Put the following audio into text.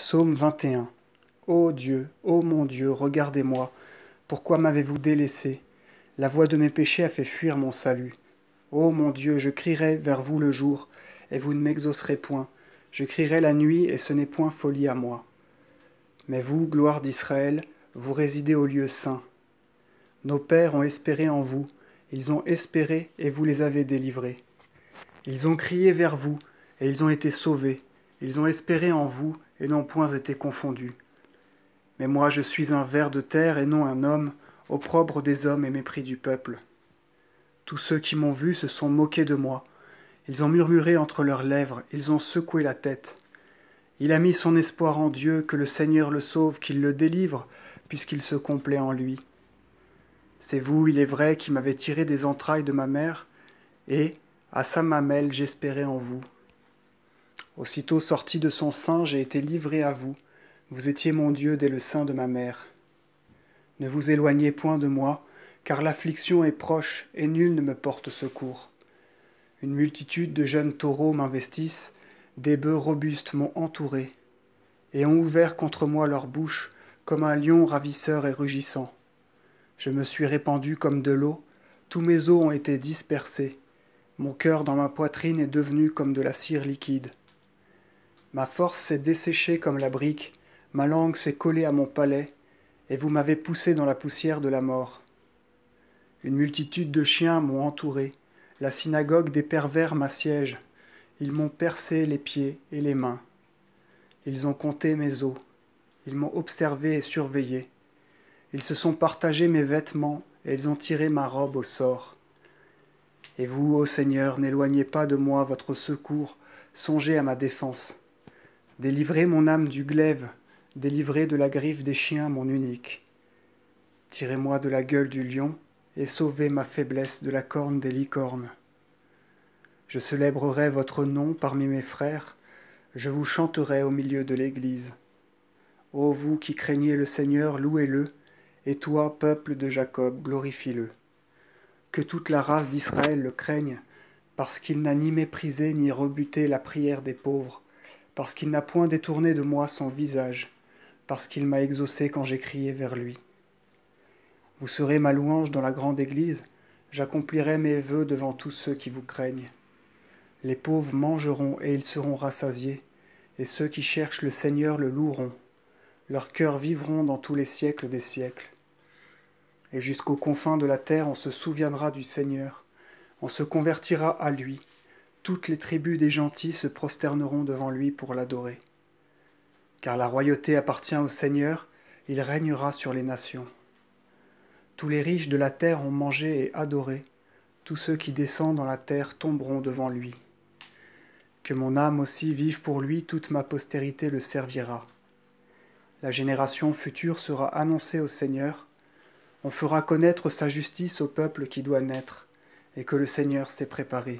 Psaume 21. Ô Dieu, ô mon Dieu, regardez-moi. Pourquoi m'avez-vous délaissé? La voix de mes péchés a fait fuir mon salut. Ô mon Dieu, je crierai vers vous le jour, et vous ne m'exaucerez point. Je crierai la nuit, et ce n'est point folie à moi. Mais vous, gloire d'Israël, vous résidez au lieu saint. Nos pères ont espéré en vous, ils ont espéré, et vous les avez délivrés. Ils ont crié vers vous, et ils ont été sauvés. Ils ont espéré en vous, et n'ont point été confondus. Mais moi je suis un ver de terre et non un homme, opprobre des hommes et mépris du peuple. Tous ceux qui m'ont vu se sont moqués de moi. Ils ont murmuré entre leurs lèvres, ils ont secoué la tête. Il a mis son espoir en Dieu, que le Seigneur le sauve, qu'il le délivre, puisqu'il se complaît en lui. C'est vous, il est vrai, qui m'avez tiré des entrailles de ma mère, et, à sa mamelle, j'espérais en vous. Aussitôt sorti de son sein, j'ai été livré à vous. Vous étiez mon Dieu dès le sein de ma mère. Ne vous éloignez point de moi, car l'affliction est proche, et nul ne me porte secours. Une multitude de jeunes taureaux m'investissent, des bœufs robustes m'ont entouré, et ont ouvert contre moi leur bouche, comme un lion ravisseur et rugissant. Je me suis répandu comme de l'eau, tous mes os ont été dispersés, mon cœur dans ma poitrine est devenu comme de la cire liquide. Ma force s'est desséchée comme la brique, ma langue s'est collée à mon palais, et vous m'avez poussé dans la poussière de la mort. Une multitude de chiens m'ont entouré, la synagogue des pervers m'assiège, ils m'ont percé les pieds et les mains. Ils ont compté mes os, ils m'ont observé et surveillé. Ils se sont partagés mes vêtements, et ils ont tiré ma robe au sort. Et vous, ô Seigneur, n'éloignez pas de moi votre secours, songez à ma défense. Délivrez mon âme du glaive, délivrez de la griffe des chiens mon unique. Tirez-moi de la gueule du lion, et sauvez ma faiblesse de la corne des licornes. Je célébrerai votre nom parmi mes frères, je vous chanterai au milieu de l'Église. Ô vous qui craignez le Seigneur, louez-le, et toi, peuple de Jacob, glorifie-le. Que toute la race d'Israël le craigne, parce qu'il n'a ni méprisé ni rebuté la prière des pauvres, parce qu'il n'a point détourné de moi son visage, parce qu'il m'a exaucé quand j'ai crié vers lui. Vous serez ma louange dans la grande église, j'accomplirai mes vœux devant tous ceux qui vous craignent. Les pauvres mangeront et ils seront rassasiés, et ceux qui cherchent le Seigneur le loueront. Leurs cœurs vivront dans tous les siècles des siècles. Et jusqu'aux confins de la terre, on se souviendra du Seigneur, on se convertira à lui. Toutes les tribus des gentils se prosterneront devant lui pour l'adorer. Car la royauté appartient au Seigneur, il régnera sur les nations. Tous les riches de la terre ont mangé et adoré, tous ceux qui descendent dans la terre tomberont devant lui. Que mon âme aussi vive pour lui, toute ma postérité le servira. La génération future sera annoncée au Seigneur, on fera connaître sa justice au peuple qui doit naître, et que le Seigneur s'est préparé.